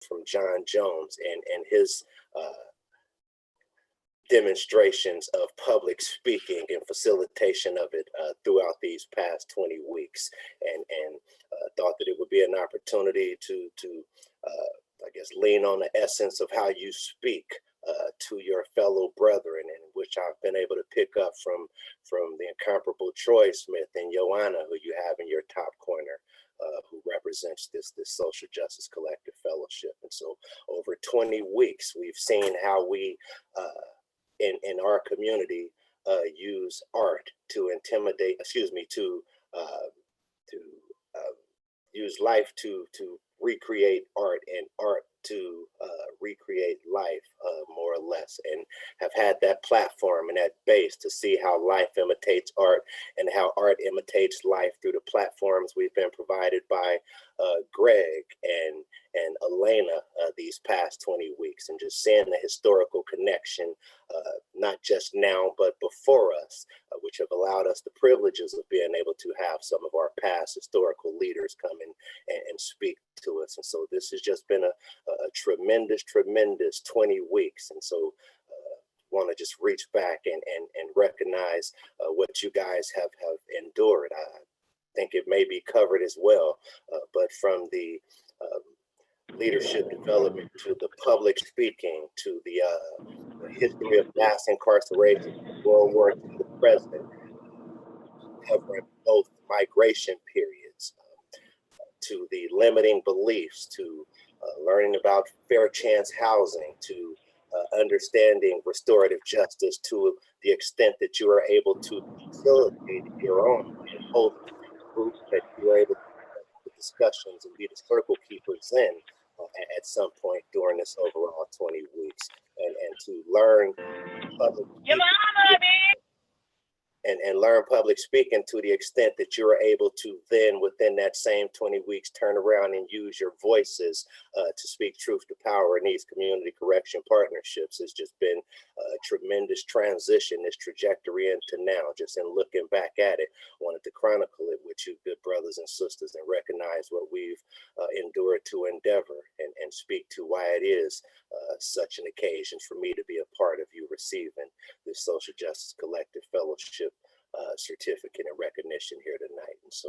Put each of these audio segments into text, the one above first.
from John Jones and his demonstrations of public speaking and facilitation of it throughout these past 20 weeks, and thought that it would be an opportunity to I guess lean on the essence of how you speak to your fellow brethren, and which I've been able to pick up from the incomparable Troy Smith and Joanna, who you have in your top corner, who represents this social justice collective fellowship. And so over 20 weeks, we've seen how we in our community use art to intimidate, to use life to recreate art, and art to recreate life, more or less, and have had that platform and that base to see how life imitates art and how art imitates life through the platforms we've been provided by Greg and Elena these past 20 weeks, and just seeing the historical connection, not just now, but before us, which have allowed us the privileges of being able to have some of our past historical leaders come in and speak to us. And so this has just been a tremendous 20 weeks. And so want to just reach back and recognize what you guys have endured. I think it may be covered as well, but from the leadership development to the public speaking to the history of mass incarceration, World War II, the present, covering both migration periods, to the limiting beliefs, to learning about fair chance housing, to understanding restorative justice to the extent that you are able to facilitate your own and hold groups that you are able to have discussions and be the circle keepers in at some point during this overall 20 weeks, and to learn public and learn public speaking to the extent that you're able to then within that same 20 weeks turn around and use your voices to speak truth to power in these community correction partnerships. Has just been a tremendous transition, this trajectory into now. Just in looking back at it, wanted to chronicle it with you, good brothers and sisters, and recognize what we've endured to endeavor, and speak to why it is such an occasion for me to be a part of you receiving this Social Justice Collective Fellowship certificate and recognition here tonight. And so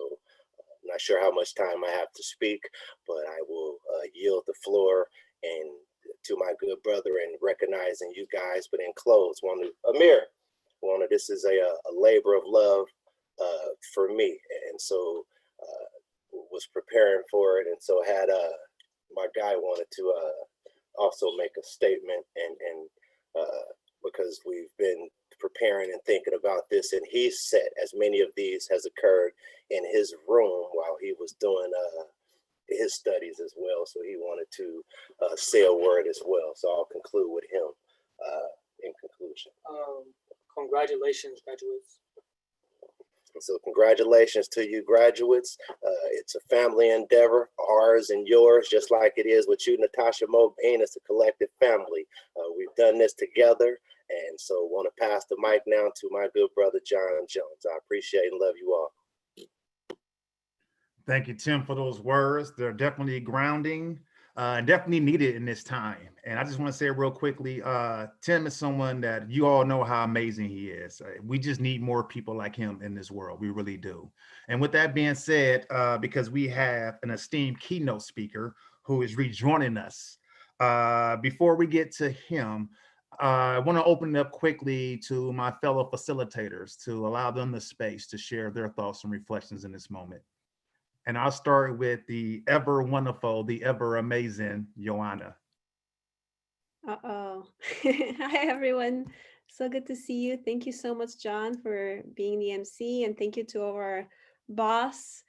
I'm not sure how much time I have to speak, but I will yield the floor and to my good brother and recognizing you guys. But in close, Amir, this is a labor of love for me, and so was preparing for it, and so had my guy wanted to also make a statement, and because we've been preparing and thinking about this, and he's set, as many of these has occurred in his room while he was doing his studies as well. So he wanted to say a word as well. So I'll conclude with him in conclusion. Congratulations, graduates. So congratulations to you, graduates. It's a family endeavor, ours and yours, just like it is with you, Natasha Mobane. It's a collective family. We've done this together, and so want to pass the mic now to my good brother, John Jones. I appreciate and love you all. Thank you, Tim, for those words. They're definitely grounding, definitely needed in this time. And I just want to say real quickly, Tim is someone that you all know how amazing he is. We just need more people like him in this world. We really do. And with that being said, because we have an esteemed keynote speaker who is rejoining us, before we get to him, I want to open it up quickly to my fellow facilitators to allow them the space to share their thoughts and reflections in this moment. And I'll start with the ever wonderful, the ever amazing Joanna. Hi, everyone. So good to see you. Thank you so much, John, for being the MC. And thank you to our boss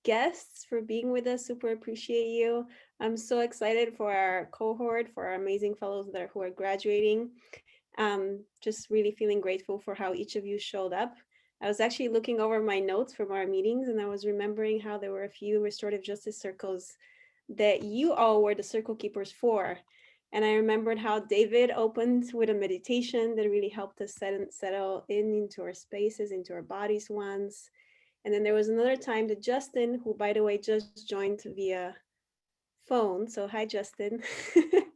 guests for being with us. Super appreciate you. I'm so excited for our cohort, for our amazing fellows who are graduating. Just really feeling grateful for how each of you showed up. I was actually looking over my notes from our meetings, and I was remembering how there were a few restorative justice circles that you all were the circle keepers for. And I remembered how David opened with a meditation that really helped us settle into our spaces, into our bodies once. And then there was another time that Justin, who by the way just joined via phone. So hi, Justin.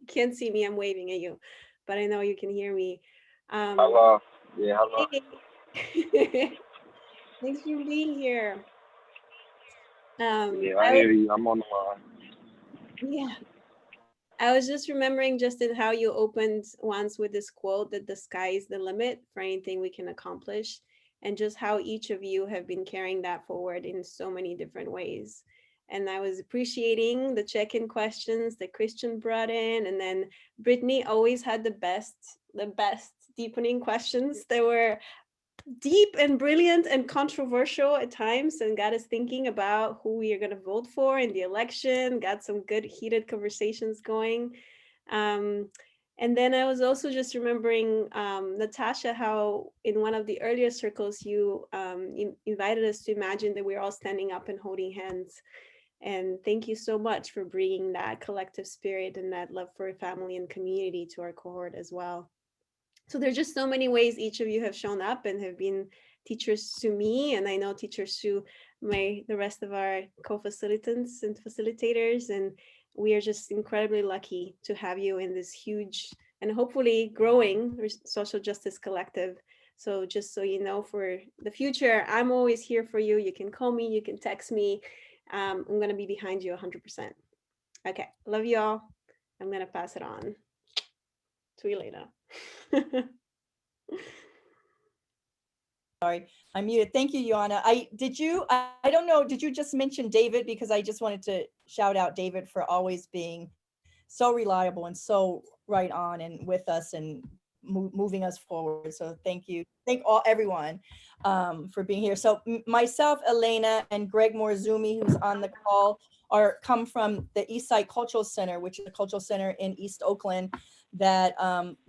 Can't see me, I'm waving at you, but I know you can hear me. Hello. Yeah, hello. Hey. Thanks for being here. Yeah, I hear you. I'm on the line. Yeah, I was just remembering, Justin, how you opened once with this quote that the sky is the limit for anything we can accomplish, and just how each of you have been carrying that forward in so many different ways. And I was appreciating the check-in questions that Christian brought in, and then Brittany always had the best deepening questions. They were deep and brilliant and controversial at times, and got us thinking about who we are going to vote for in the election, got some good heated conversations going. um, and then I was also just remembering, Natasha, how in one of the earlier circles you invited us to imagine that we're all standing up and holding hands. And thank you so much for bringing that collective spirit and that love for family and community to our cohort as well. So there's just so many ways each of you have shown up and have been teachers to me, and I know teachers to the rest of our co-facilitants and facilitators, and we are just incredibly lucky to have you in this huge and hopefully growing social justice collective. So just so you know, for the future, I'm always here for you. You can call me, you can text me. I'm going to be behind you 100%. Okay, love you all. I'm going to pass it on. See you later. Sorry, I'm muted. Thank you, Joanna. I don't know, did you just mention David? Because I just wanted to shout out David for always being so reliable and so right on and with us and moving us forward. So thank you. Thank everyone for being here. So myself, Elena, and Greg Morzumi, who's on the call, come from the Eastside Cultural Center, which is a cultural center in East Oakland that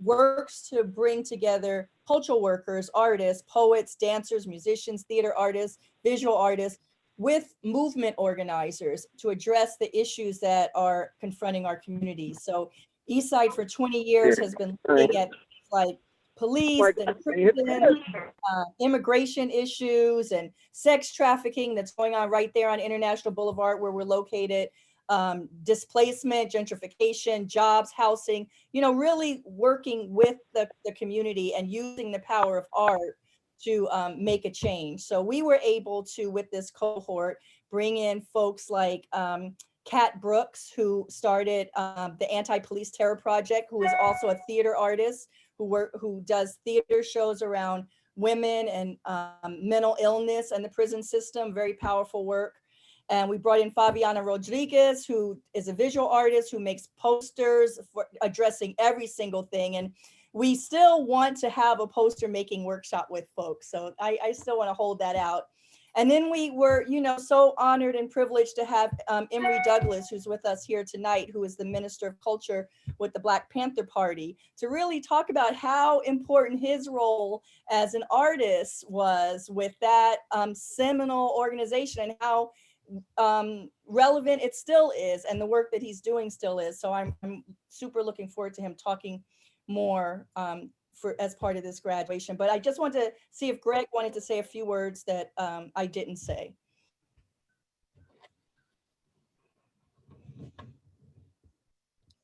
works to bring together cultural workers, artists, poets, dancers, musicians, theater artists, visual artists, with movement organizers to address the issues that are confronting our communities. So Eastside for 20 years has been looking at like police and prison, immigration issues and sex trafficking that's going on right there on International Boulevard where we're located, displacement, gentrification, jobs, housing, really working with the community and using the power of art to make a change. So we were able to, with this cohort, bring in folks like Kat Brooks, who started the Anti-Police Terror Project, who is also a theater artist, who does theater shows around women and mental illness and the prison system, very powerful work. And we brought in Fabiana Rodriguez, who is a visual artist who makes posters for addressing every single thing. And we still want to have a poster making workshop with folks. So I still want to hold that out. And then we were, so honored and privileged to have Emory Douglas, who's with us here tonight, who is the Minister of Culture with the Black Panther Party, to really talk about how important his role as an artist was with that seminal organization and how relevant it still is, and the work that he's doing still is. So I'm super looking forward to him talking more as part of this graduation. But I just want to see if Greg wanted to say a few words that I didn't say.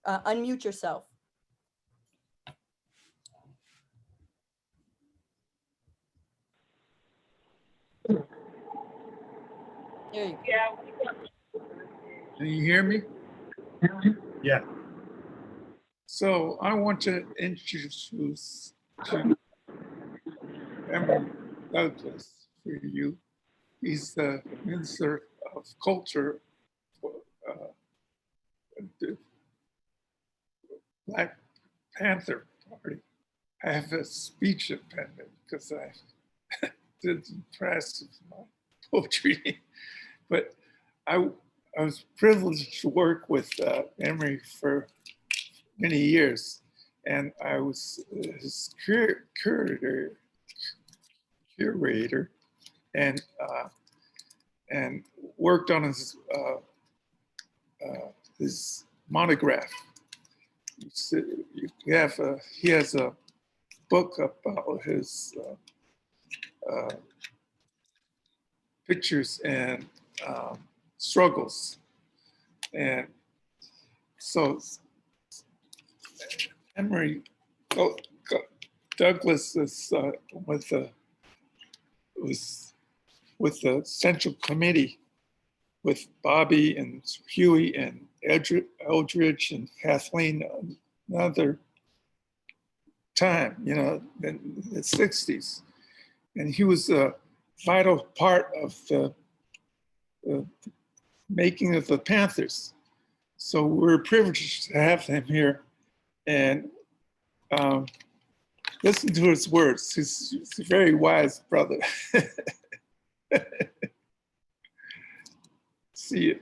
Unmute yourself. There you go. Can you hear me? Yeah. So I want to introduce to Emory Douglas for you. He's the Minister of Culture for the Black Panther Party. I have a speech impediment because I did the press of my poetry, but I was privileged to work with Emory for many years, and I was his curator, and worked on his monograph. He has a book about his pictures and struggles, and So Emory Douglas is was with the Central Committee with Bobby and Huey and Eldridge and Kathleen another time, you know, in the 60s. And he was a vital part of the making of the Panthers. So we're privileged to have him here and listen to his words. He's a very wise brother. See you.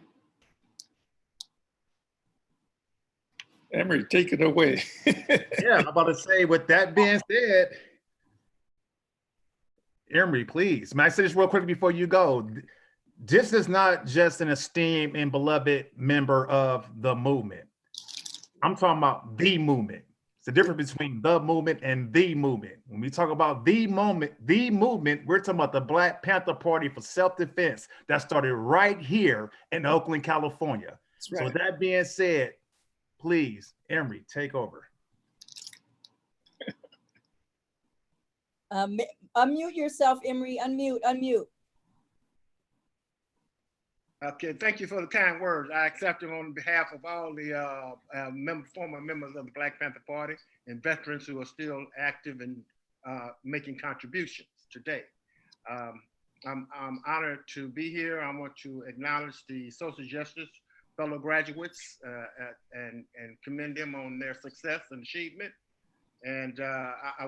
Emory, take it away. Yeah, I'm about to say, with that being said, Emory, please. May I say this real quick before you go? This is not just an esteemed and beloved member of the movement. I'm talking about the movement. It's the difference between the movement and the movement. When we talk about the movement, we're talking about the Black Panther Party for Self-Defense that started right here in Oakland, California. That's right. So with that being said, please, Emory, take over. Unmute yourself, Emory. Unmute. Okay, thank you for the kind words. I accept them on behalf of all the former members of the Black Panther Party and veterans who are still active and making contributions today. I'm honored to be here. I want to acknowledge the social justice fellow graduates and commend them on their success and achievement. And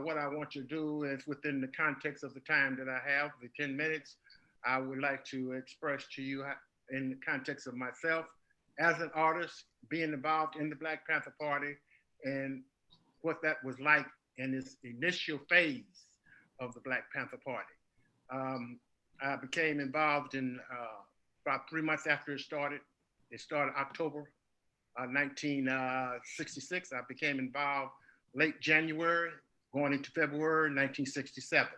what I want to do is, within the context of the time that I have, the 10 minutes, I would like to express to you in the context of myself as an artist, being involved in the Black Panther Party and what that was like in its initial phase of the Black Panther Party. I became involved in about 3 months after it started. It started October 1966. I became involved late January, going into February 1967.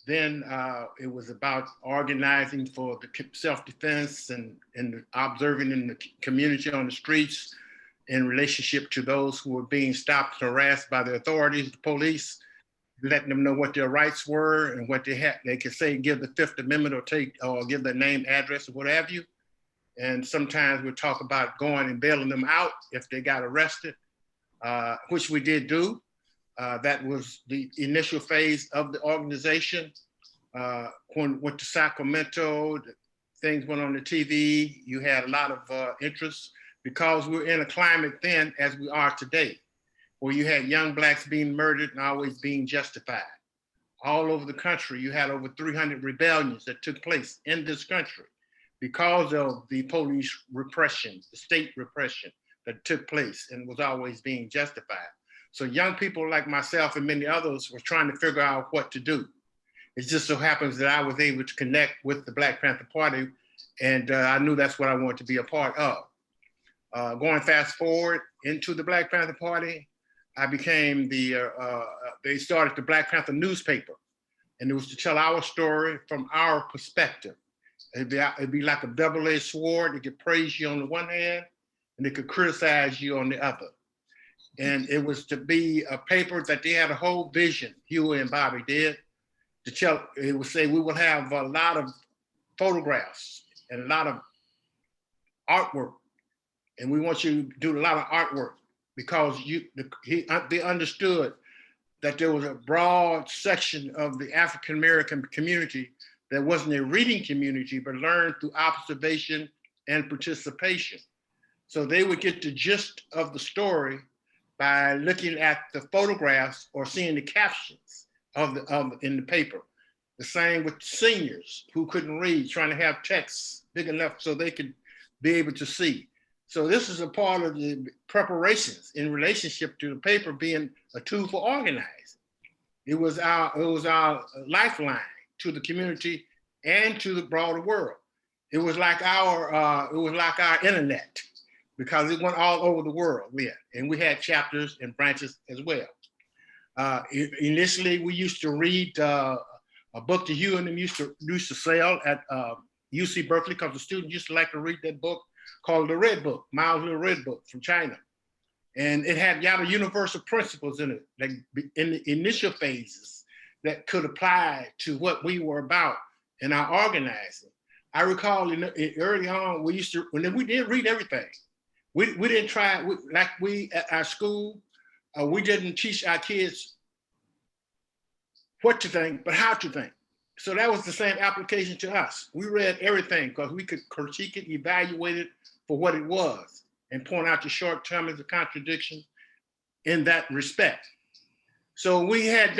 Then it was about organizing for the self-defense and observing in the community on the streets in relationship to those who were being stopped and harassed by the authorities, the police, letting them know what their rights were and what they had. They could say, give the Fifth Amendment or give their name, address, or what have you. And sometimes we'll talk about going and bailing them out if they got arrested, which we did do. That was the initial phase of the organization. When went to Sacramento, things went on the TV. You had a lot of interest because we're in a climate then, as we are today, where you had young Blacks being murdered and always being justified. All over the country, you had over 300 rebellions that took place in this country because of the police repression, the state repression that took place and was always being justified. So young people like myself and many others were trying to figure out what to do. It just so happens that I was able to connect with the Black Panther Party, and I knew that's what I wanted to be a part of. Going fast forward into the Black Panther Party, I became they started the Black Panther newspaper, and it was to tell our story from our perspective. It'd be like a double-edged sword. It could praise you on the one hand, and it could criticize you on the other. And it was to be a paper that they had a whole vision, Huey and Bobby did, to tell, it would say we will have a lot of photographs and a lot of artwork. And we want you to do a lot of artwork because they understood that there was a broad section of the African-American community that wasn't a reading community, but learned through observation and participation. So they would get the gist of the story by looking at the photographs or seeing the captions in the paper. The same with seniors who couldn't read, trying to have texts big enough so they could be able to see. So this is a part of the preparations in relationship to the paper being a tool for organizing. It was our lifeline to the community and to the broader world. It was like our internet, because it went all over the world, and we had chapters and branches as well. Initially, we used to read a book that you and them used to sell at UC Berkeley, because the students used to like to read that book called the Red Book, Mao's Little Red Book from China. And it had universal principles in it, like in the initial phases that could apply to what we were about in our organizing. I recall early on, we did read everything. We didn't try, at our school, we didn't teach our kids what to think, but how to think. So that was the same application to us. We read everything because we could critique it, evaluate it for what it was, and point out the shortcomings, the contradictions in that respect. So we had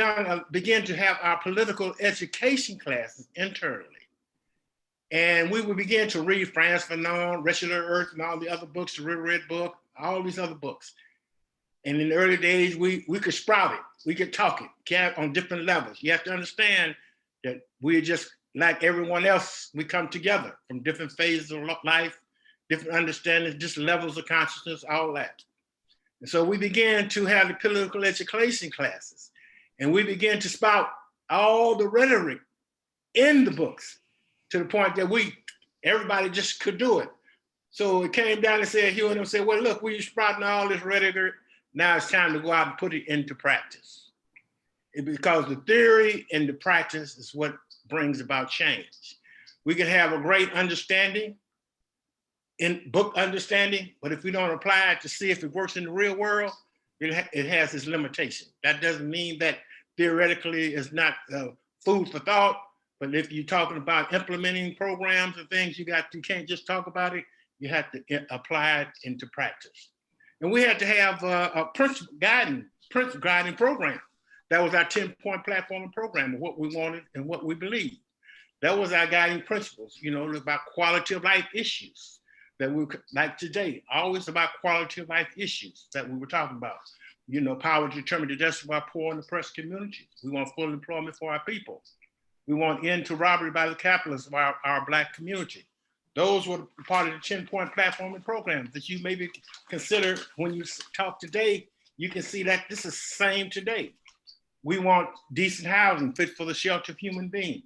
began to have our political education classes internally. And we would begin to read Frantz Fanon, Richard Earth, and all the other books, the Red Book, all these other books. And in the early days, we could sprout it, we could talk it on different levels. You have to understand that we're just like everyone else. We come together from different phases of life, different understandings, just levels of consciousness, all that. And so we began to have the political education classes, and we began to spout all the rhetoric in the books to the point that everybody just could do it. So it came down and said, Hugh and them said, well, look, we're sprouting all this rhetoric. Now it's time to go out and put it into practice. Because the theory and the practice is what brings about change. We can have a great understanding, in book understanding, but if we don't apply it to see if it works in the real world, it has its limitation. That doesn't mean that theoretically it's not food for thought, but if you're talking about implementing programs and things, you can't just talk about it, you have to apply it into practice. And we had to have a principle guiding program. That was our 10-point platform and program of what we wanted and what we believed. That was our guiding principles, about quality of life issues that we like today, always about quality of life issues that we were talking about. Power to determine the destiny of our poor and oppressed communities. We want full employment for our people. We want end to robbery by the capitalists of our Black community. Those were part of the 10-point platform and program that you maybe consider when you talk today. You can see that this is the same today. We want decent housing fit for the shelter of human beings.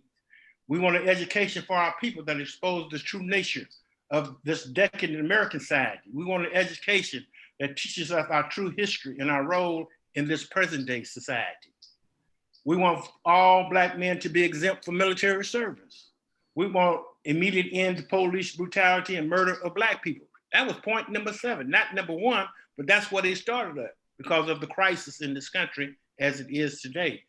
We want an education for our people that exposes the true nature of this decadent American society. We want an education that teaches us our true history and our role in this present day society. We want all Black men to be exempt from military service. We want immediate end to police brutality and murder of Black people. That was point number 7, not number 1, but that's what it started at because of the crisis in this country as it is today.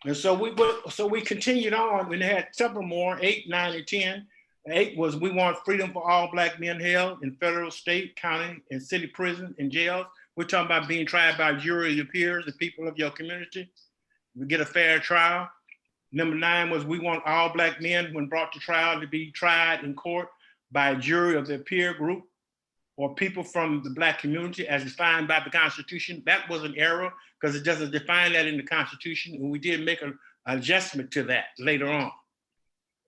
And so we continued on. We had several more, 8, 9, and 10. 8 was we want freedom for all Black men held in federal, state, county, and city prison and jails. We're talking about being tried by a jury of your peers, the people of your community. We get a fair trial. Number 9 was we want all Black men, when brought to trial, to be tried in court by a jury of their peer group or people from the Black community as defined by the Constitution. That was an error because it doesn't define that in the Constitution, and we did make an adjustment to that later on.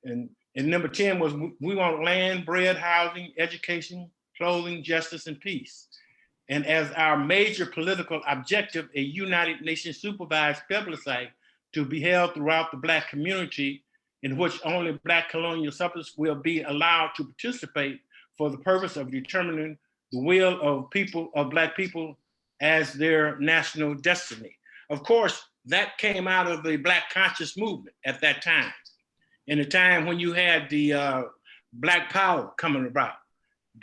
And number 10 was we want land, bread, housing, education, clothing, justice, and peace. And as our major political objective, a United Nations supervised plebiscite to be held throughout the Black community, in which only Black colonial subjects will be allowed to participate for the purpose of determining the will of Black people as their national destiny. Of course, that came out of the Black conscious movement at that time. In a time when you had the Black power coming about,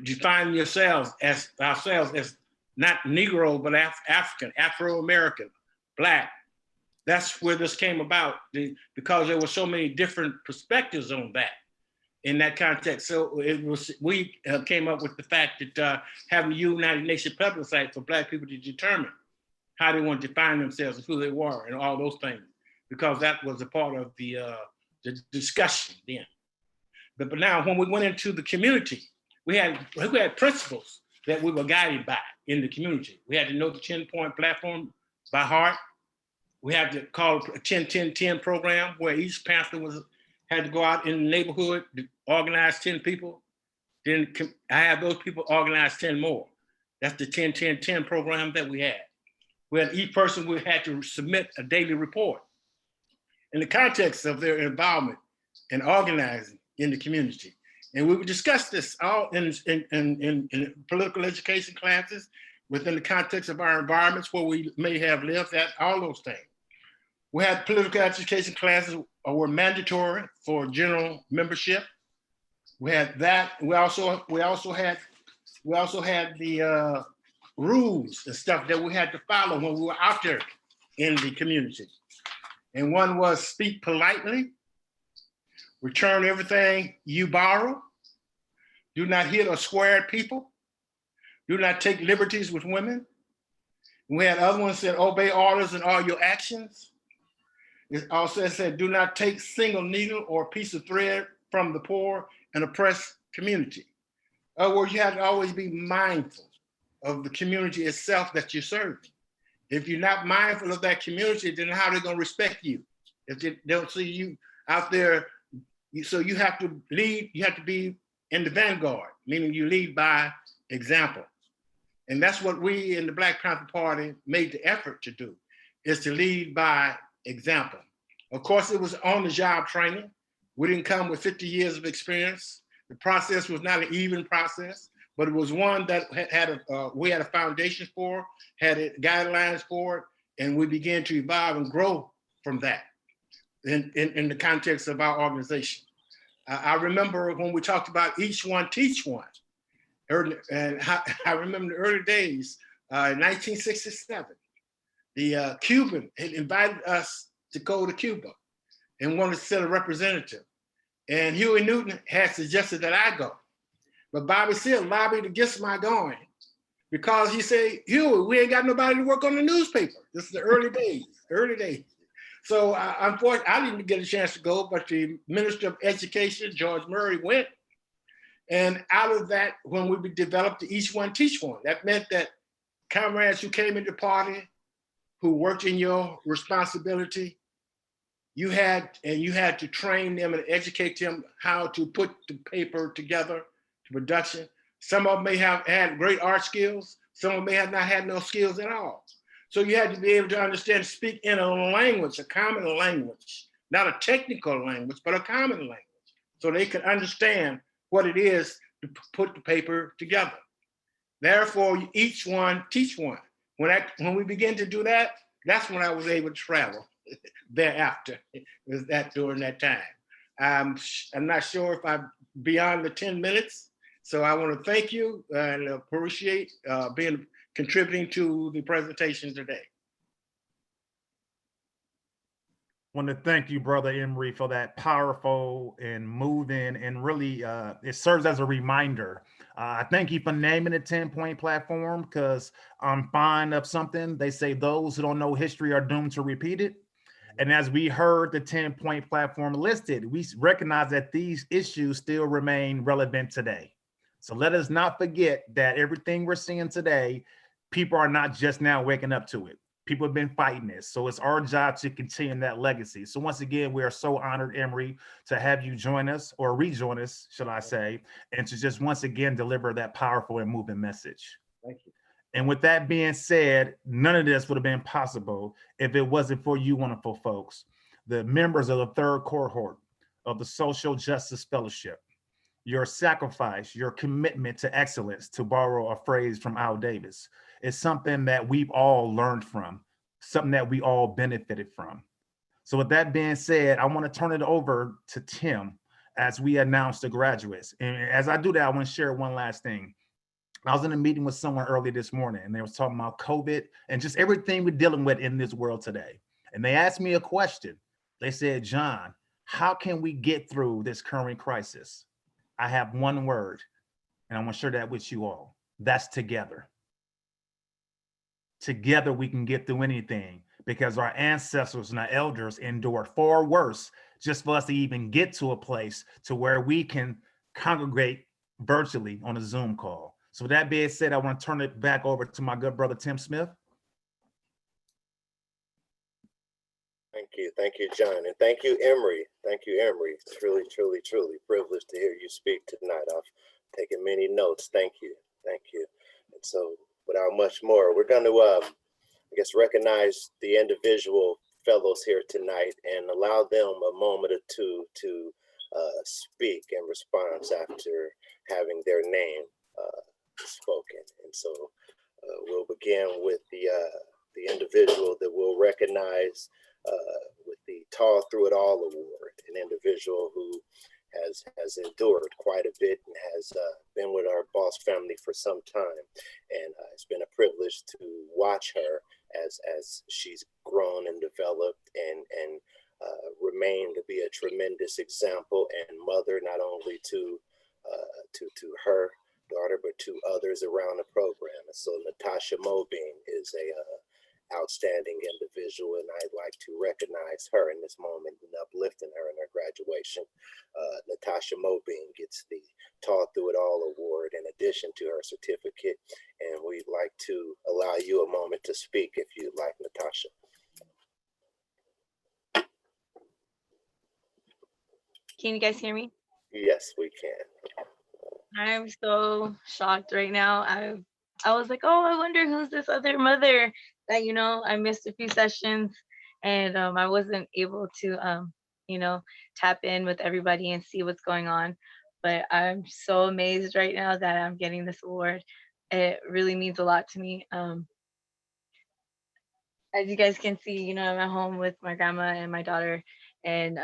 defining ourselves as not Negro, but African, Afro-American, Black. That's where this came about because there were so many different perspectives on that in that context. So we came up with the fact that having a United Nations plebiscite for Black people to determine how they want to define themselves and who they were and all those things, because that was a part of the discussion then. But now when we went into the community, we had principles that we were guided by in the community. We had to know the 10-point platform by heart. We had to call a 10-10-10 program where each pastor had to go out in the neighborhood to organize 10 people. Then I had those people organize 10 more. That's the 10-10-10 program that we had. Where each person we had to submit a daily report in the context of their involvement in organizing in the community. And we would discuss this all in political education classes within the context of our environments where we may have lived at, all those things. We had political education classes were mandatory for general membership. We had that. We also had the rules and stuff that we had to follow when we were out there in the community. And one was speak politely, return everything you borrow, do not hit or swear at people, do not take liberties with women. And we had other ones that obey orders in all your actions. It also said, do not take single needle or piece of thread from the poor and oppressed community. In other words, you have to always be mindful of the community itself that you're serving. If you're not mindful of that community, then how are they going to respect you? If they don't see you out there, so you have to lead, you have to be in the vanguard, meaning you lead by example. And that's what we in the Black Panther Party made the effort to do, is to lead by example. Of course, it was on-the-job training. We didn't come with 50 years of experience. The process was not an even process, but it was one that we had a foundation for, had guidelines for it, and we began to evolve and grow from that in the context of our organization. I remember when we talked about each one, teach one. And I remember the early days, in 1967, the Cuban had invited us to go to Cuba and wanted to send a representative. And Huey Newton had suggested that I go. But Bobby Seale lobbied against my going because he said, Huey, we ain't got nobody to work on the newspaper. This is the early days. So unfortunately, I didn't get a chance to go, but the Minister of Education, George Murray, went. And out of that, when we developed the Each One Teach One, that meant that comrades who came into the party, who worked in your responsibility, you had to train them and educate them how to put the paper together to production. Some of them may have had great art skills. Some of them may have not had no skills at all. So you had to be able to understand, speak in a language, a common language, not a technical language, but a common language, so they could understand what it is to put the paper together. Therefore, each one teach one. When we began to do that, that's when I was able to travel thereafter. It was that during that time. I'm not sure if I'm beyond the 10 minutes. So I want to thank you and appreciate contributing to the presentation today. I want to thank you, Brother Emery, for that powerful and moving, and really it serves as a reminder. I thank you for naming the 10-point platform, because I'm fond of something. They say those who don't know history are doomed to repeat it. And as we heard the 10-point platform listed, we recognize that these issues still remain relevant today. So let us not forget that everything we're seeing today, people are not just now waking up to it. People have been fighting this. So it's our job to continue that legacy. So once again, we are so honored, Emery, to have you join us, or rejoin us, should I say, and to just once again deliver that powerful and moving message. Thank you. And with that being said, none of this would have been possible if it wasn't for you wonderful folks, the members of the third cohort of the Social Justice Fellowship. Your sacrifice, your commitment to excellence, to borrow a phrase from Al Davis, is something that we've all learned from, something that we all benefited from. So with that being said, I want to turn it over to Tim as we announce the graduates. And as I do that, I want to share one last thing. I was in a meeting with someone early this morning, and they was talking about COVID and just everything we're dealing with in this world today. And they asked me a question. They said, John, how can we get through this current crisis? I have one word, and I want to share that with you all. That's together. Together we can get through anything, because our ancestors and our elders endured far worse just for us to even get to a place to where we can congregate virtually on a Zoom call. So with that being said, I want to turn it back over to my good brother, Tim Smith. Thank you, John, and thank you, Emery. Thank you, Emery. It's truly, truly, truly privileged to hear you speak tonight. I've taken many notes. Thank you, thank you. And so, without much more, we're going to, I guess, recognize the individual fellows here tonight and allow them a moment or two to speak in response after having their name spoken. And so we'll begin with the individual that we'll recognize with the Tall Through It All Award, an individual who has endured quite a bit and has been with our boss family for some time. And it's been a privilege to watch her as she's grown and developed and remained to be a tremendous example and mother, not only to her daughter, but to others around the program. And so Natasha Mobing is a outstanding individual, and I'd like to recognize her in this moment and uplifting her in her graduation. Natasha Mobing gets the Tall Through It All Award in addition to her certificate, and we'd like to allow you a moment to speak if you'd like, Natasha. Can you guys hear me? Yes, we can. I'm so shocked right now. I was like, oh, I wonder who's this other mother that, I missed a few sessions and I wasn't able to, tap in with everybody and see what's going on. But I'm so amazed right now that I'm getting this award. It really means a lot to me. As you guys can see, I'm at home with my grandma and my daughter, and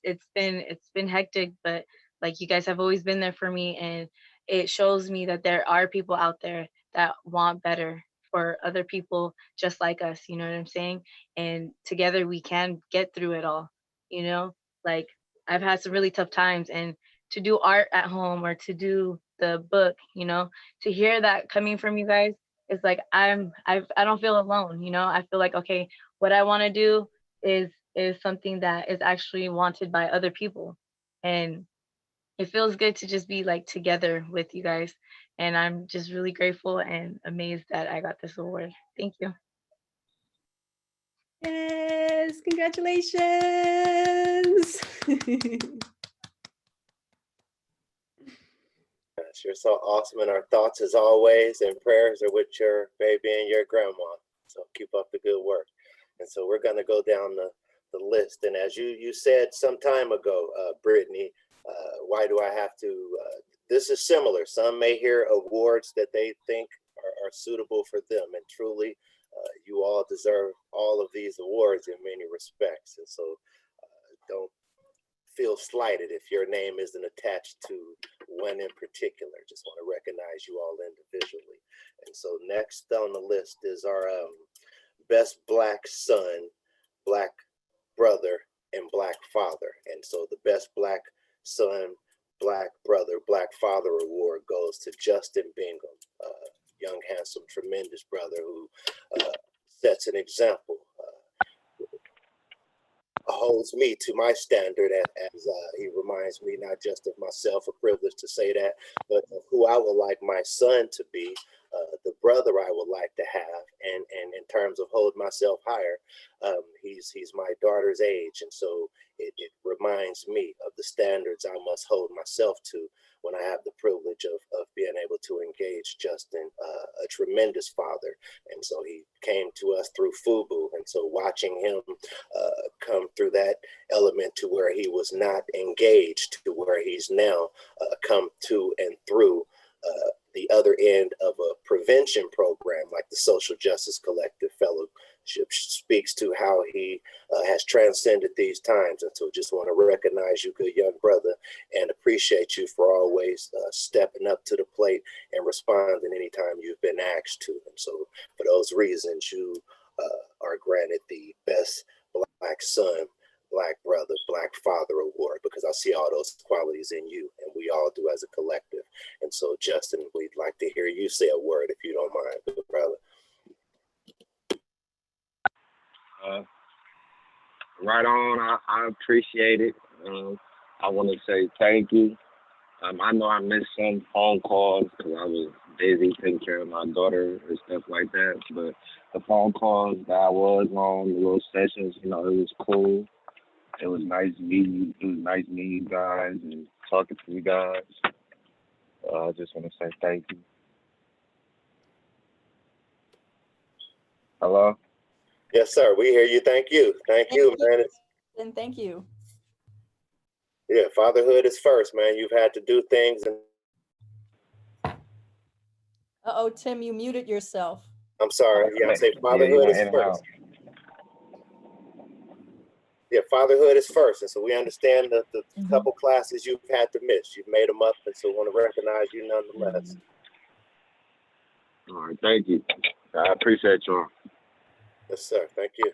it's been hectic, but like you guys have always been there for me, and it shows me that there are people out there that want better for other people just like us, you know what I'm saying? And together we can get through it all, like I've had some really tough times, and to do art at home or to do the book, to hear that coming from you guys, it's like I don't feel alone, I feel like, okay, what I want to do is something that is actually wanted by other people. And it feels good to just be like together with you guys. And I'm just really grateful and amazed that I got this award. Thank you. Yes, congratulations. You're so awesome, and our thoughts as always and prayers are with your baby and your grandma. So keep up the good work. And so we're going to go down the list. And as you said some time ago, Brittany, why do I have to? This is similar. Some may hear awards that they think are suitable for them, and truly, you all deserve all of these awards in many respects. And so don't feel slighted if your name isn't attached to one in particular. Just want to recognize you all individually. And so next on the list is our best Black son, Black brother, and Black father. And so the best Black son, Black brother, Black father award goes to Justin Bingham, young, handsome, tremendous brother who sets an example, holds me to my standard as he reminds me not just of myself, a privilege to say that, but of who I would like my son to be, the brother I would like to have, and in terms of hold myself higher, he's my daughter's age, and so it reminds me of the standards I must hold myself to when I have the privilege of being able to engage Justin, a tremendous father. And so he came to us through FUBU. And so watching him come through that element to where he was not engaged to where he's now come to and through the other end of a prevention program like the Social Justice Collective Fellowship speaks to how he has transcended these times. And so just want to recognize you, good young brother, and appreciate you for always stepping up to the plate and responding anytime you've been asked to. And so for those reasons, you are granted the best Black son, Black brother, Black father award, because I see all those qualities in you, and we all do as a collective. And so, Justin, we'd like to hear you say a word, if you don't mind, good brother. Right on. I appreciate it. I want to say thank you. I know I missed some phone calls because I was busy taking care of my daughter and stuff like that. But the phone calls that I was on, the little sessions, it was cool. It was nice meeting you. It was nice meeting you guys and talking to you guys. I just want to say thank you. Hello? Yes, sir. We hear you. Thank you. Thank you, man. And thank you. Yeah, fatherhood is first, man. You've had to do things, and Uh-oh, Tim, you muted yourself. I'm sorry. Yeah, I'm saying Yeah, he fatherhood went is in and first. out. Yeah, fatherhood is first, and so we understand the Mhm. couple classes you've had to miss. You've made them up, and so want to recognize you nonetheless. All right, thank you. I appreciate y'all. Yes, sir. Thank you.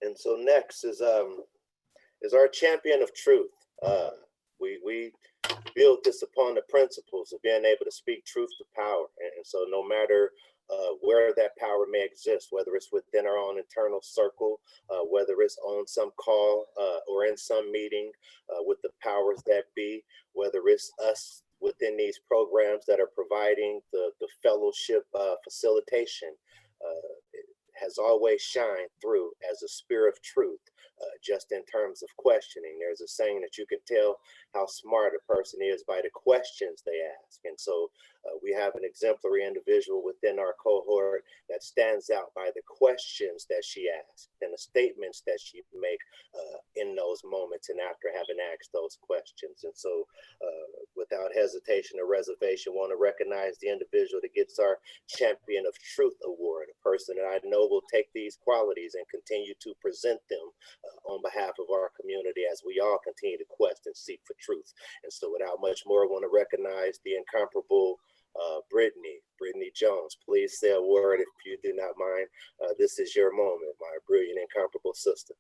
And so next is our champion of truth. We build this upon the principles of being able to speak truth to power, and so no matter where that power may exist, whether it's within our own internal circle, whether it's on some call or in some meeting with the powers that be, whether it's us within these programs that are providing the fellowship facilitation, it has always shined through as a spear of truth, just in terms of questioning. There's a saying that you can tell how smart a person is by the questions they ask. And so we have an exemplary individual within our cohort that stands out by the questions that she asks and the statements that she make in those moments and after having asked those questions. And so without hesitation or reservation, want to recognize the individual that gets our Champion of Truth Award, a person that I know will take these qualities and continue to present them on behalf of our community as we all continue to quest and seek for truth. And so without much more, I want to recognize the incomparable Brittany Jones. Please say a word if you do not mind. This is your moment, my brilliant, incomparable sister.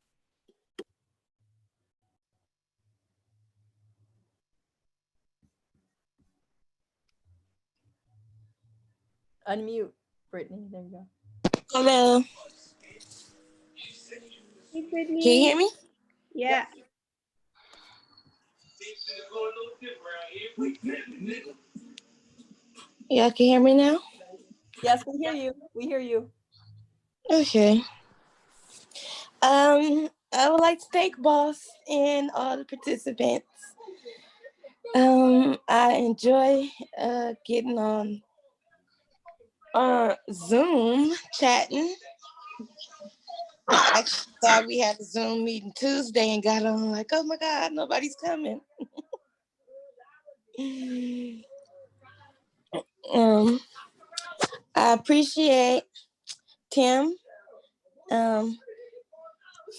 Unmute, Brittany. There you go. Hello. Hey, Brittany. Can you hear me? Yeah. Y'all can hear me now? Yes, we hear you. We hear you. Okay. I would like to thank Boss and all the participants. I enjoy getting on Zoom chatting. I actually thought we had a Zoom meeting Tuesday and got on like, oh my God, nobody's coming. I appreciate Tim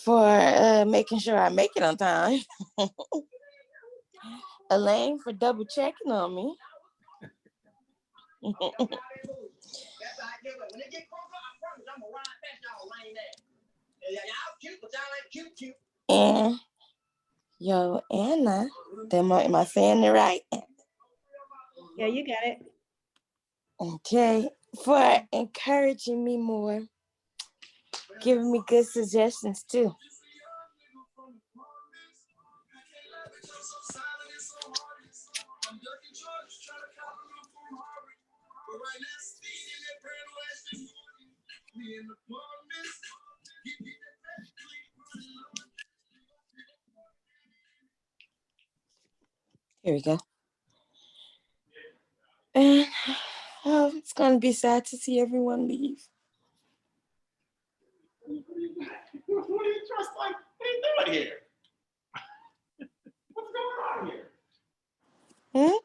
for making sure I make it on time. Elaine for double checking on me. And Anna, am I saying it right? Yeah, you got it. Okay, for encouraging me more, giving me good suggestions too. Here we go. And it's gonna be sad to see everyone leave. What do you trust? Like, what are you doing here? What's going on here?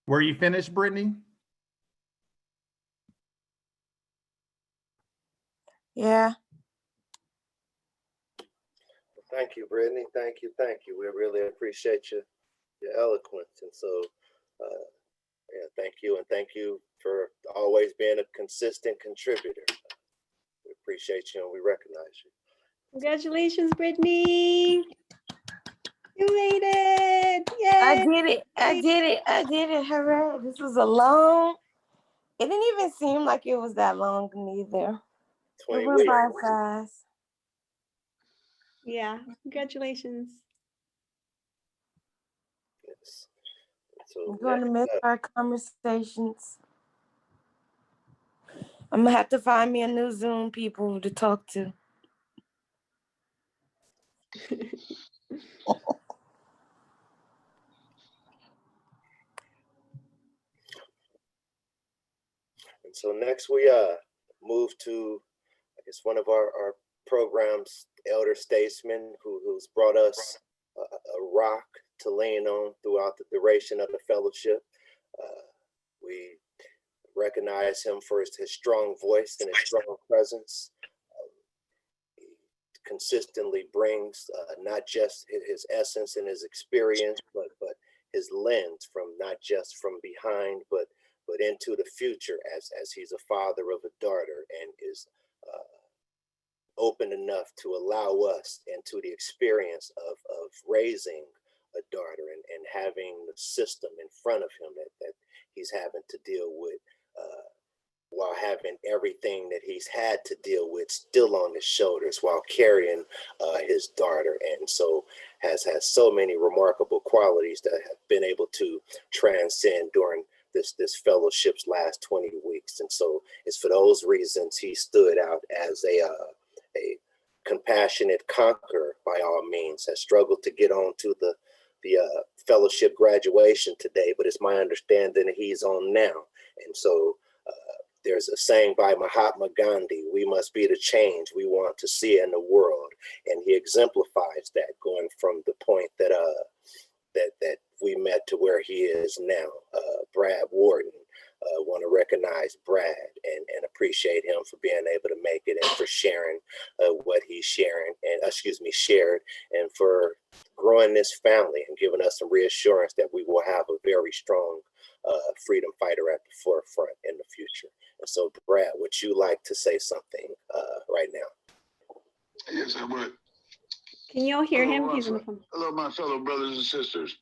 Were you finished, Brittany? Yeah. Thank you, Brittany. Thank you. We really appreciate your eloquence. And so, yeah, thank you. And thank you for always being a consistent contributor. We appreciate you and we recognize you. Congratulations, Brittany. You made it. Yay. I did it. Hooray. This was it didn't even seem like it was that long neither. It went by fast. Yeah, congratulations. Yes. So I'm going to miss our conversations. I'm going to have to find me a new Zoom people to talk to. And so next we move to, I guess, one of our program's elder statesmen who's brought us a rock to lean on throughout the duration of the fellowship. We recognize him for his strong voice and his strong presence. He consistently brings not just his essence and his experience, but his lens from not just from behind, but into the future as he's a father of a daughter and is open enough to allow us into the experience of raising a daughter and having the system in front of him that he's having to deal with, while having everything that he's had to deal with still on his shoulders while carrying his daughter. And so has so many remarkable qualities that have been able to transcend during this fellowship's last 20 weeks. And so it's for those reasons he stood out as a compassionate conqueror by all means. Has struggled to get on to the fellowship graduation today, but it's my understanding that he's on now. And so there's a saying by Mahatma Gandhi, we must be the change we want to see in the world. And he exemplifies that, going from the point that that we met to where he is now. Brad Warden, want to recognize Brad and appreciate him for being able to make it and for sharing what he's sharing and shared, and for growing this family and giving us some reassurance that we will have a very strong freedom fighter at the forefront in the future. And so, Brad, would you like to say something right now? Yes, I would. Can you all hear him? He's on the phone. Hello, my fellow brothers and sisters.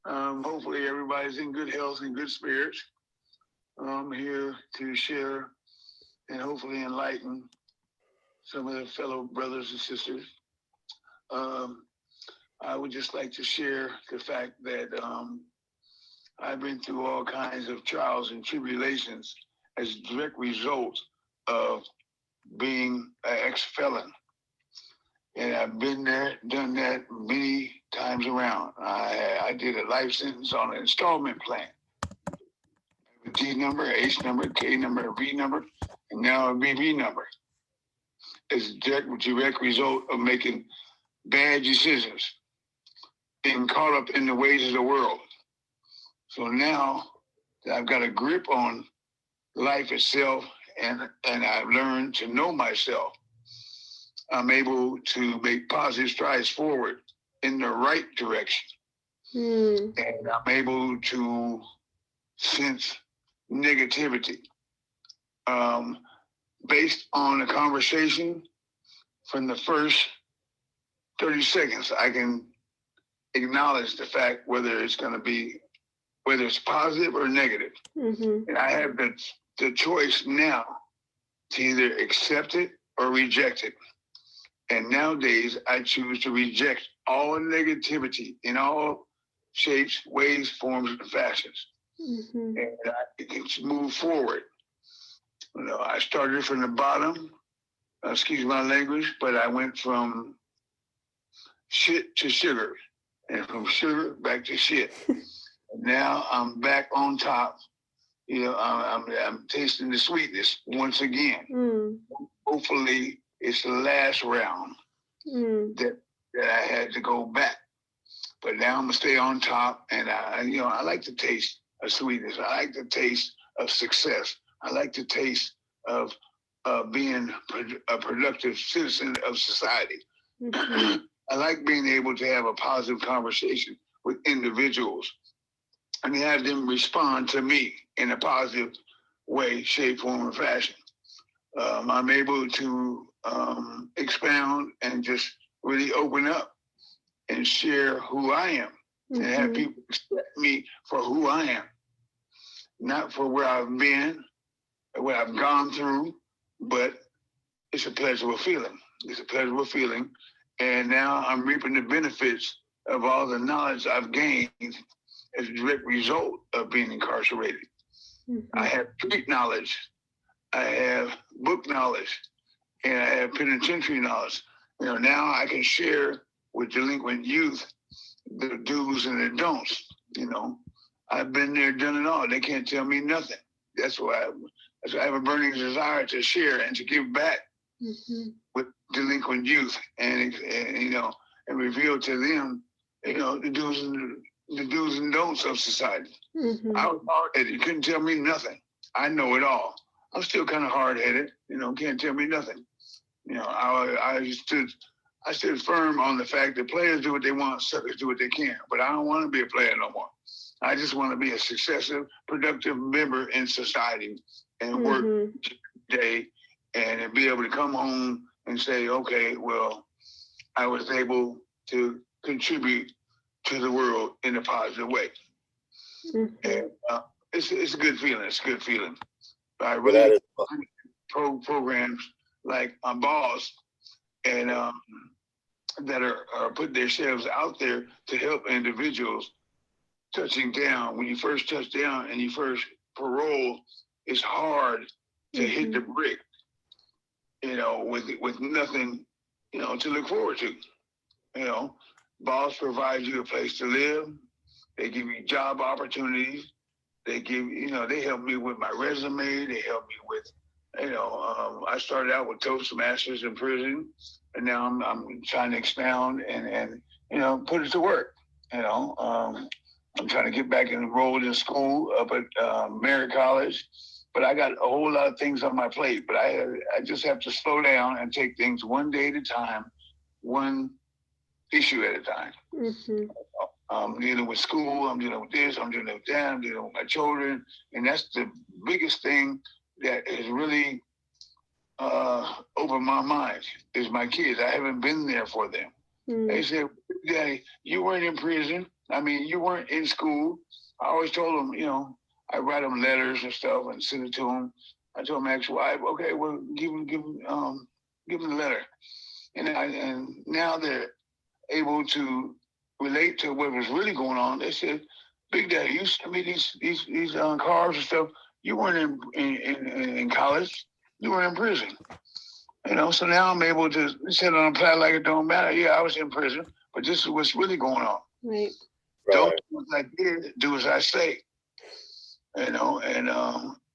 Hopefully everybody's in good health and good spirits. I'm here to share and hopefully enlighten some of the fellow brothers and sisters. I would just like to share the fact that I've been through all kinds of trials and tribulations as a direct result of being an ex-felon. And I've been there, done that many times around. I did a life sentence on an installment plan. A T number, H number, K number, V number, and now a BB number. It's a direct result of making bad decisions, being caught up in the ways of the world. So now that I've got a grip on life itself and I've learned to know myself, I'm able to make positive strides forward in the right direction. And I'm able to sense negativity. Based on a conversation, from the first 30 seconds, I can acknowledge the fact whether it's positive or negative. And I have the choice now to either accept it or reject it. And nowadays, I choose to reject all negativity in all shapes, ways, forms, and fashions. And I can move forward. You know, I started from the bottom, excuse my language, but I went from shit to sugar, and from sugar back to shit. Now I'm back on top. You know, I'm tasting the sweetness once again. Hopefully, it's the last round that I had to go back. But now I'm gonna stay on top, and I like the taste of sweetness. I like the taste of success. I like the taste of being a productive citizen of society. I like being able to have a positive conversation with individuals and have them respond to me in a positive way, shape, form, or fashion. I'm able to expound and just really open up and share who I am and have people accept me for who I am, not for where I've been or what I've gone through, but it's a pleasurable feeling. It's a pleasurable feeling. And now I'm reaping the benefits of all the knowledge I've gained as a direct result of being incarcerated. I have street knowledge, I have book knowledge, and I have penitentiary knowledge. You know, now I can share with delinquent youth, the do's and the don'ts. You know, I've been there, done it all. They can't tell me nothing. That's why I have a burning desire to share and to give back with delinquent youth, and you know, and reveal to them, you know, the do's and don'ts of society. I was hard-headed. You couldn't tell me nothing. I know it all. I'm still kind of hard-headed. You know, can't tell me nothing. You know, I stood firm on the fact that players do what they want, suckers do what they can. But I don't want to be a player no more. I just want to be a successive, productive member in society and work day and be able to come home and say, okay, well, I was able to contribute to the world in a positive way. And it's a good feeling. It's a good feeling. I really programs like Boss and that are putting themselves out there to help individuals touching down. When you first touch down and you first parole, it's hard to hit the brick, you know, with nothing, you know, to look forward to. You know, Boss provides you a place to live. They give you job opportunities. They give, you know, they help me with my resume. They help me with, you know, I started out with Toastmasters in prison, and now I'm trying to expound and you know, put it to work. You know, I'm trying to get back enrolled in school up at Merritt College, but I got a whole lot of things on my plate. But I just have to slow down and take things one day at a time, one issue at a time. I'm dealing with school, I'm dealing with this, I'm dealing with that, I'm dealing with my children. And that's the biggest thing that has really opened my mind is my kids. I haven't been there for them. They said, Daddy, you weren't in prison. I mean, you weren't in school. I always told them, you know, I write them letters and stuff and send it to them. I told my ex-wife, okay, well, give them the letter. And now they're able to relate to what was really going on. They said, Big Daddy, you sent me these cars and stuff. You weren't in college. You were in prison. You know, so now I'm able to sit on a platter like it don't matter. Yeah, I was in prison, but this is what's really going on. Right. Don't do as I did, do as I say. You know, and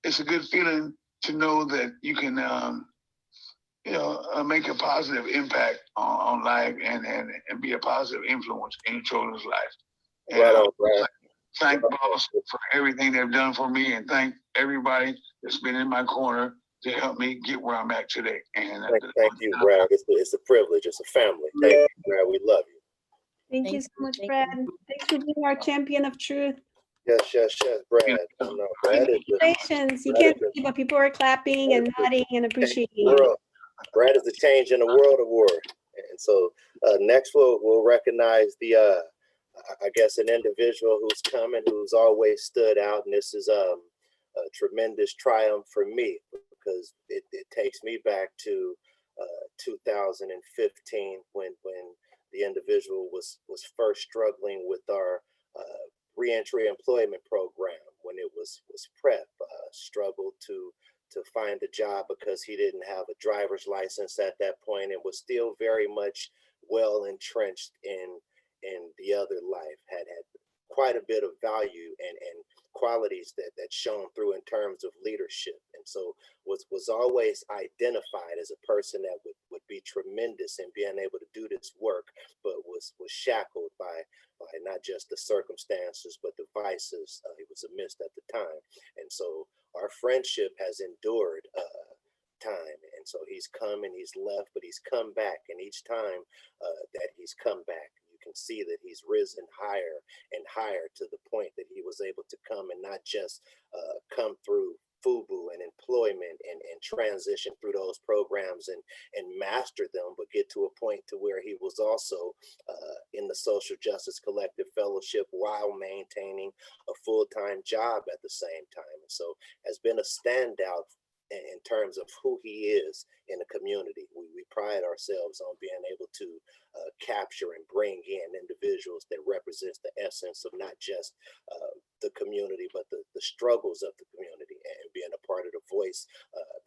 it's a good feeling to know that you can, you know, make a positive impact on life and be a positive influence in children's life. And thank Boss for everything they've done for me, and thank everybody that's been in my corner to help me get where I'm at today. And thank you, Brad. It's a privilege. It's a family. Thank you, Brad. We love you. Thank you so much, Brad. Thanks for being our champion of truth. Yes, Brad. Brad Congratulations. You can't see, but people are clapping and nodding and appreciating you. Brad is the change in the world award. And so next we'll recognize the I guess an individual who's coming, who's always stood out. And this is a tremendous triumph for me, because it takes me back to 2015 when the individual was first struggling with our reentry employment program, when it was PrEP, struggled to find a job because he didn't have a driver's license at that point, and was still very much well entrenched in the other life, had quite a bit of value and qualities that shone through in terms of leadership. And so was always identified as a person that would be tremendous in being able to do this work, but was shackled by not just the circumstances, but the vices he was amidst at the time. And so our friendship has endured time. And so he's come and he's left, but he's come back. And each time that he's come back, you can see that he's risen higher and higher, to the point that he was able to come and not just come through FUBU and employment and transition through those programs and master them, but get to a point to where he was also in the Social Justice Collective Fellowship while maintaining a full-time job at the same time. And so has been a standout in terms of who he is in the community. We we pride ourselves on being able to capture and bring in individuals that represents the essence of not just the community, but the struggles of the community, and being a part of the voice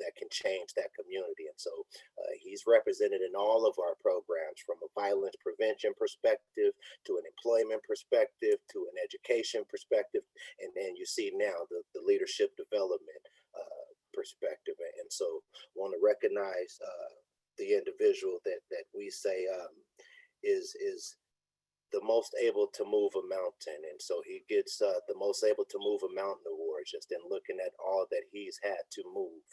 that can change that community. And so he's represented in all of our programs, from a violence prevention perspective to an employment perspective to an education perspective. And then you see now the leadership development perspective. And so want to recognize the individual that we say is the most able to move a mountain. And so he gets the most able to move a mountain award, just in looking at all that he's had to move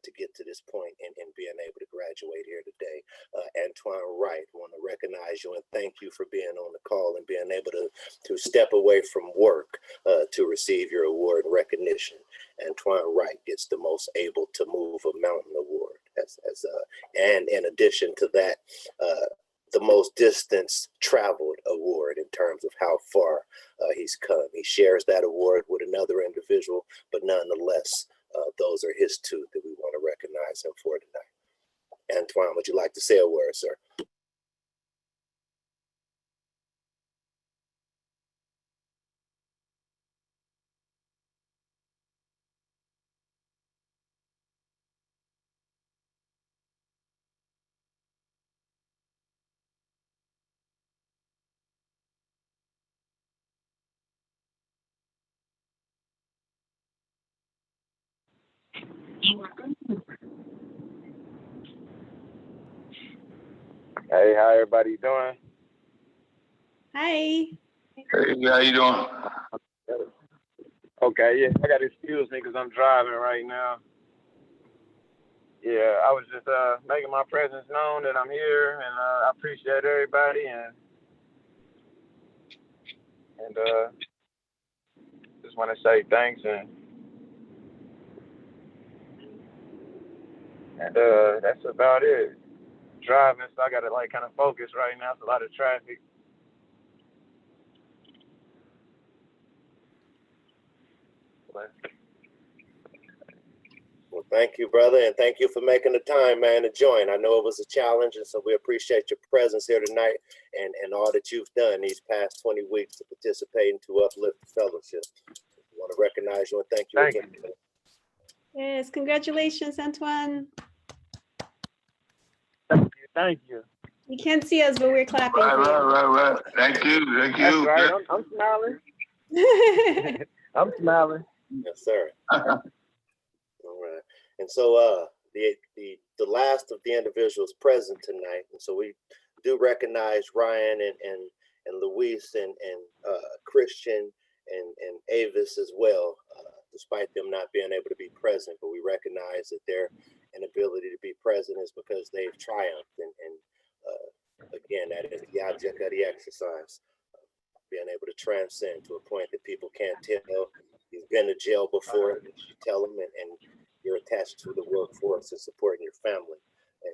to get to this point and being able to graduate here today. Antoine Wright, want to recognize you and thank you for being on the call and being able to step away from work to receive your award and recognition. Antoine Wright gets the most able to move a mountain award. And in addition to that, the most distance traveled award in terms of how far he's come. He shares that award with another individual, but nonetheless, those are his two that we want to recognize him for tonight. Antoine, would you like to say a word, sir? Hey, how everybody doing? Hi. Hey, how you doing? Okay, yeah, I got to excuse me because I'm driving right now. Yeah, I was just making my presence known that I'm here, and I appreciate everybody, and just want to say thanks, and that's about it. Driving, so I gotta like kind of focus right now. It's a lot of traffic. Well, thank you, brother, and thank you for making the time, man, to join. I know it was a challenge, and so we appreciate your presence here tonight and all that you've done these past 20 weeks to participate and to uplift the fellowship. I want to recognize you and thank you again. Yes, congratulations, Antoine. Thank you. You can't see us, but we're clapping. Right. Thank you. That's right. I'm smiling. I'm smiling. Yes, sir. All right. And so the last of the individuals present tonight, and so we do recognize Ryan and Luis and Christian and Avis as well, despite them not being able to be present, but we recognize that their inability to be present is because they've triumphed. And again, that is the object of the exercise, being able to transcend to a point that people can't tell. You've been to jail before, you tell them, and you're attached to the workforce and supporting your family.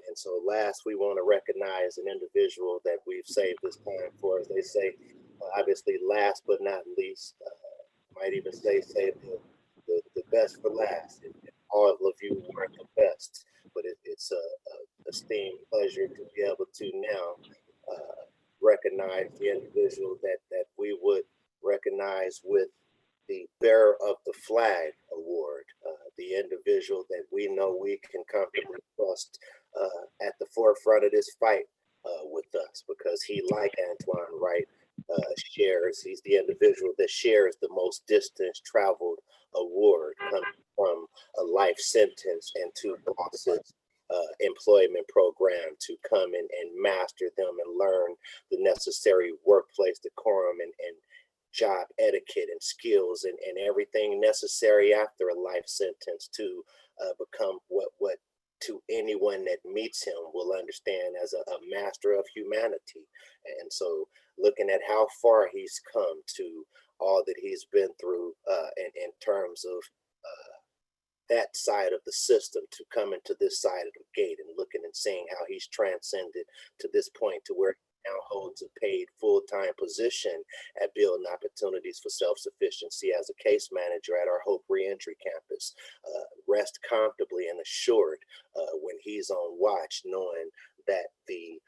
And so last, we want to recognize an individual that we've saved this time for, as they say, obviously last but not least, might even say save the best for last. And all of you weren't the best, but it's a esteemed pleasure to be able to now recognize the individual that we would recognize with the Bearer of the Flag Award, the individual that we know we can comfortably trust at the forefront of this fight with us, because he, like Antoine Wright, he's the individual that shares the most distance traveled award, coming from a life sentence and two bosses employment program to come and master them and learn the necessary workplace decorum and job etiquette and skills and everything necessary after a life sentence to become what to anyone that meets him will understand as a master of humanity. And so looking at how far he's come to all that he's been through in terms of that side of the system to come into this side of the gate, and looking and seeing how he's transcended to this point to where now holds a paid full-time position at Building Opportunities for Self-Sufficiency as a case manager at our Hope Reentry Campus. Rest comfortably and assured when he's on watch, knowing that the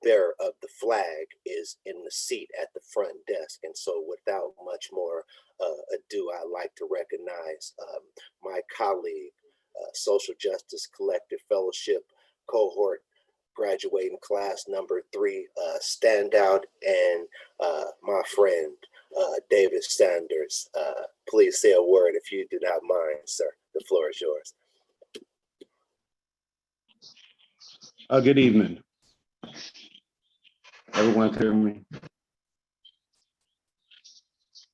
bearer of the flag is in the seat at the front desk. And so without much more ado, I'd like to recognize my colleague, Social Justice Collective Fellowship cohort graduating class number 3 standout, and my friend David Sanders. Please say a word if you do not mind, sir. The floor is yours. Good evening. Everyone hear me?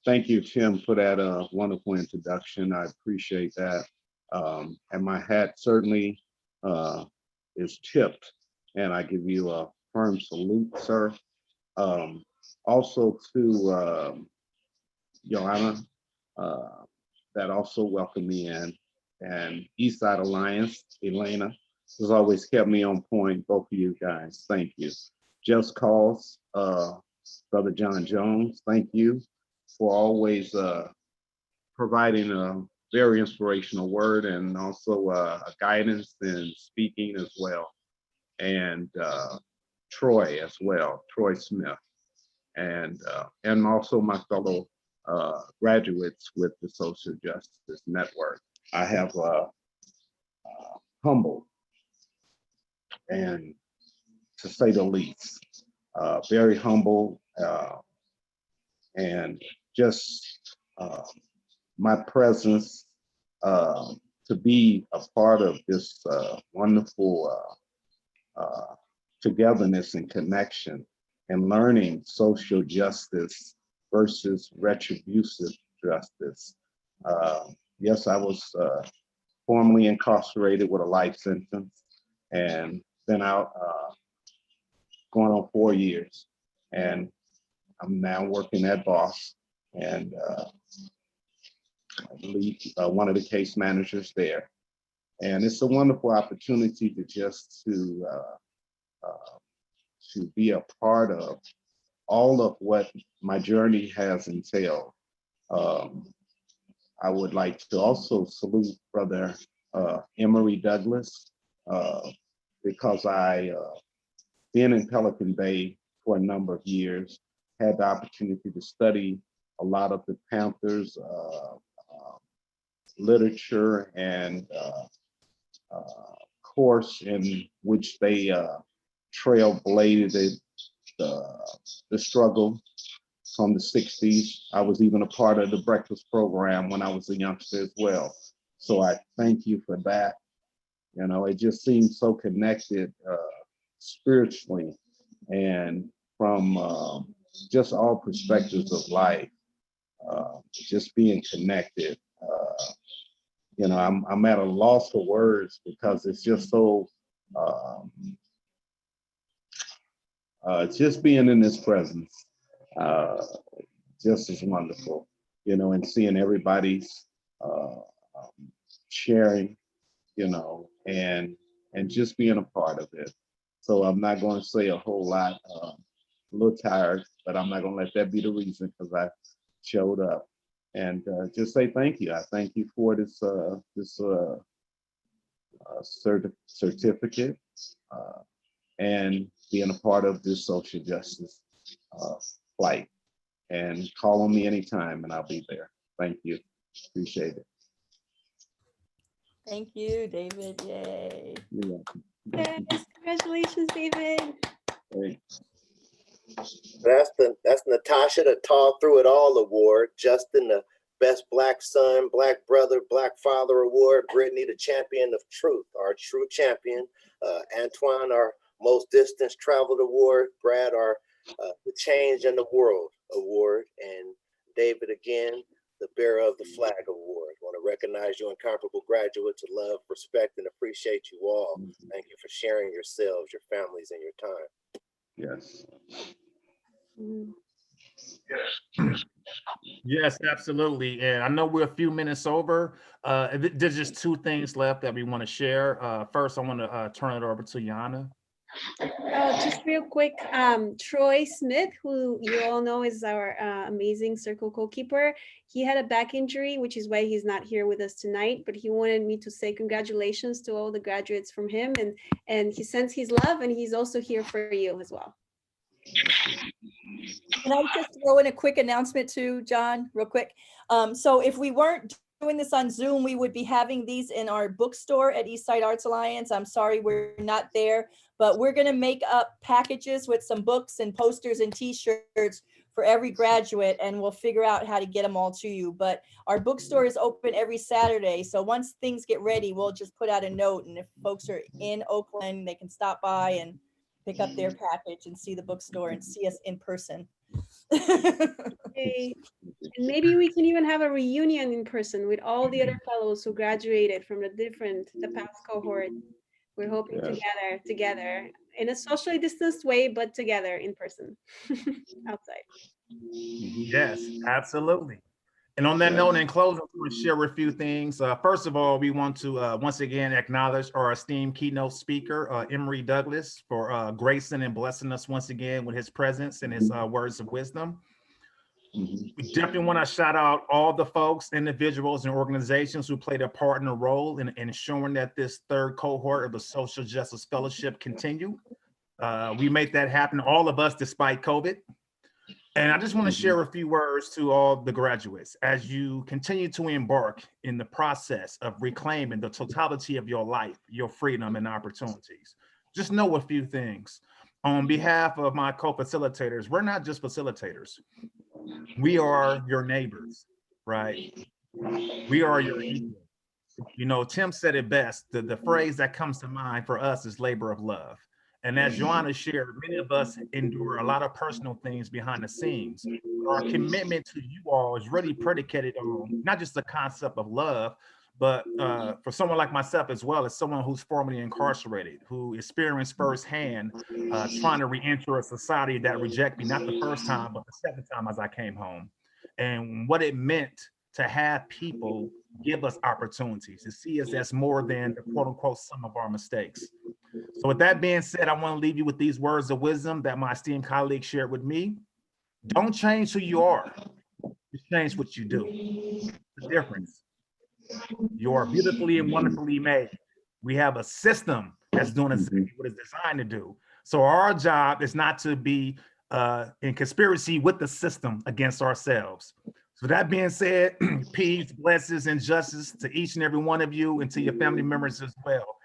Thank you, Tim, for that wonderful introduction. I appreciate that. And my hat certainly is tipped, and I give you a firm salute, sir. Also to Joanna, that also welcomed me in, and Eastside Alliance, Elena, has always kept me on point, both of you guys, thank you. Just Cause, Brother John Jones, thank you for always providing a very inspirational word, and also a guidance in speaking as well. And Troy as well, Troy Smith, and also my fellow graduates with the Social Justice Network. I have humbled, and to say the least, very humble, and just my presence to be a part of this wonderful togetherness and connection, and learning social justice versus retributive justice. Yes, I was formerly incarcerated with a life sentence, and been out going on 4 years, and I'm now working at Boss, and I lead one of the case managers there. And it's a wonderful opportunity to just to be a part of all of what my journey has entailed. I would like to also salute Brother Emory Douglas, because I been in Pelican Bay for a number of years, had the opportunity to study a lot of the Panthers literature and course in which they trailblazed the struggle from the 60s. I was even a part of the breakfast program when I was a youngster as well. So I thank you for that. You know, it just seems so connected spiritually, and from just all perspectives of life, just being connected. You know, I'm at a loss for words, because it's just so, just being in this presence, just is wonderful, you know, and seeing everybody's sharing, you know, and just being a part of it. So I'm not going to say a whole lot, a little tired, but I'm not going to let that be the reason, because I showed up. And just say thank you. I thank you for this certificate, and being a part of this social justice flight. And call on me anytime, and I'll be there. Thank you. Appreciate it. Thank you, David. Yay. You're welcome. Yes, congratulations, David. Thanks. That's Natasha, the Tall Through It All Award. Justin, the Best Black Son, Black Brother, Black Father Award. Brittany, the Champion of Truth, our true champion. Antoine, our Most Distance Traveled Award. Brad, our The Change in the World Award. And David, again, the Bearer of the Flag Award. I want to recognize you, incomparable graduates. Love, respect, and appreciate you all. Thank you for sharing yourselves, your families, and your time. Yes. Yes, absolutely. And I know we're a few minutes over. There's just 2 things left that we want to share. First, I want to turn it over to Yana. Oh, just real quick, Troy Smith, who you all know is our amazing circle goalkeeper, he had a back injury, which is why he's not here with us tonight, but he wanted me to say congratulations to all the graduates from him, and he sends his love, and he's also here for you as well. Can I just throw in a quick announcement too, John, real quick? So if we weren't doing this on Zoom, we would be having these in our bookstore at Eastside Arts Alliance. I'm sorry we're not there, but we're gonna make up packages with some books and posters and t-shirts for every graduate, and we'll figure out how to get them all to you. But our bookstore is open every Saturday. So once things get ready, we'll just put out a note, and if folks are in Oakland, they can stop by and pick up their package and see the bookstore and see us in person. Hey, and maybe we can even have a reunion in person with all the other fellows who graduated from the past cohort. We're hoping to gather together in a socially distanced way, but together in person outside. Yes, absolutely. And on that note, in closing, I want to share a few things. First of all, we want to once again acknowledge our esteemed keynote speaker, Emory Douglas, for gracing and blessing us once again with his presence and his words of wisdom. We definitely want to shout out all the folks, individuals, and organizations who played a part in a role in ensuring that this third cohort of the Social Justice Fellowship continue. We made that happen, all of us, despite COVID. And I just want to share a few words to all the graduates as you continue to embark in the process of reclaiming the totality of your life, your freedom and opportunities. Just know a few things. On behalf of my co-facilitators, we're not just facilitators. We are your neighbors, right? We are your equals. You know, Tim said it best. The phrase that comes to mind for us is labor of love. And as Joanna shared, many of us endure a lot of personal things behind the scenes. Our commitment to you all is really predicated on not just the concept of love, but for someone like myself as well, as someone who's formerly incarcerated, who experienced firsthand trying to re-enter a society that rejected me, not the first time, but the second time as I came home. And what it meant to have people give us opportunities, to see us as more than the quote unquote sum of our mistakes. So with that being said, I want to leave you with these words of wisdom that my esteemed colleague shared with me. Don't change who you are, just change what you do. The difference. You are beautifully and wonderfully made. We have a system that's doing exactly what it's designed to do. So our job is not to be in conspiracy with the system against ourselves. So that being said, peace, blessings, and justice to each and every one of you and to your family members as well.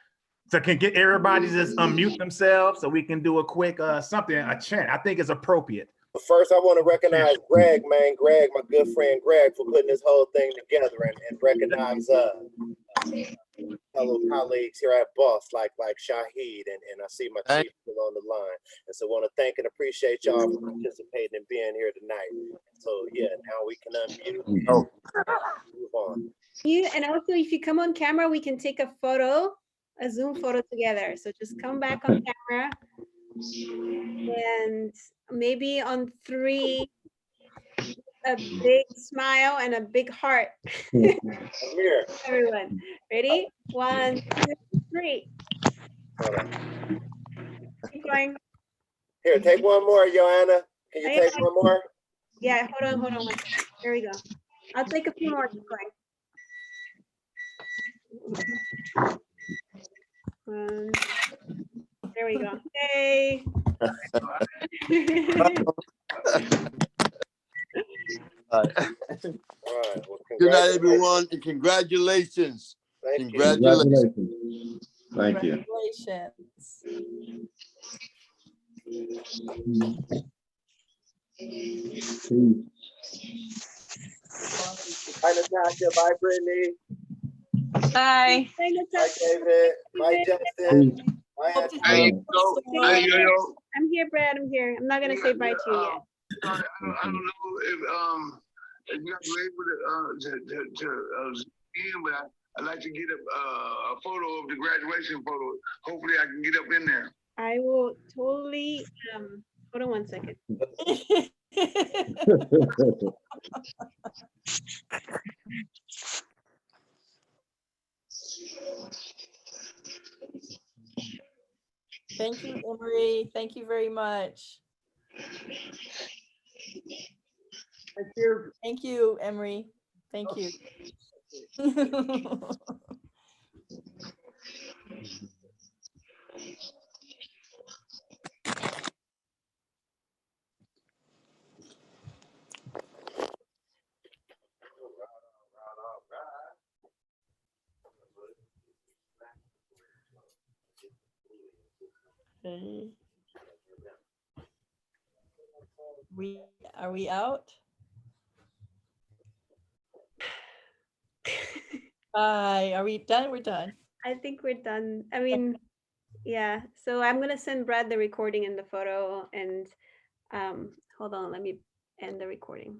So can get everybody to just unmute themselves so we can do a quick something, a chant. I think it's appropriate. First, I want to recognize Greg, man. Greg, my good friend Greg, for putting this whole thing together, and recognize fellow colleagues here at Boss, like Shahid, and I see my chief still on the line. And so I want to thank and appreciate y'all for participating and being here tonight. So yeah, now we can unmute and move on. And also, if you come on camera, we can take a photo, a Zoom photo together. So just come back on camera. And maybe on 3, a big smile and a big heart. Here. Everyone, ready? 1, 2, 3. Keep going. Here, take one more, Joanna. Can you take one more? Yeah, hold on 1 second. There we go. I'll take a few more. Keep going. There we go. Hey. All right. Well, good night, everyone, and congratulations. Congratulations. Thank you. Bye, Natasha. Bye, Brittany. Bye. Bye, Bye, David. Bye, Justin. Bye, I'm here, Brad. I'm here. I'm not gonna say bye to you yet. I don't know if you're able to but I'd like to get a photo of the graduation photo. Hopefully I can get up in there. I will totally, hold on 1 second. Thank you, Emery. Thank you very much. Thank you. Thank you, Emery. Thank you. Okay. Are we out? Bye. Are we done? We're done. I think we're done. I mean, yeah. So I'm gonna send Brad the recording and the photo, and hold on, let me end the recording.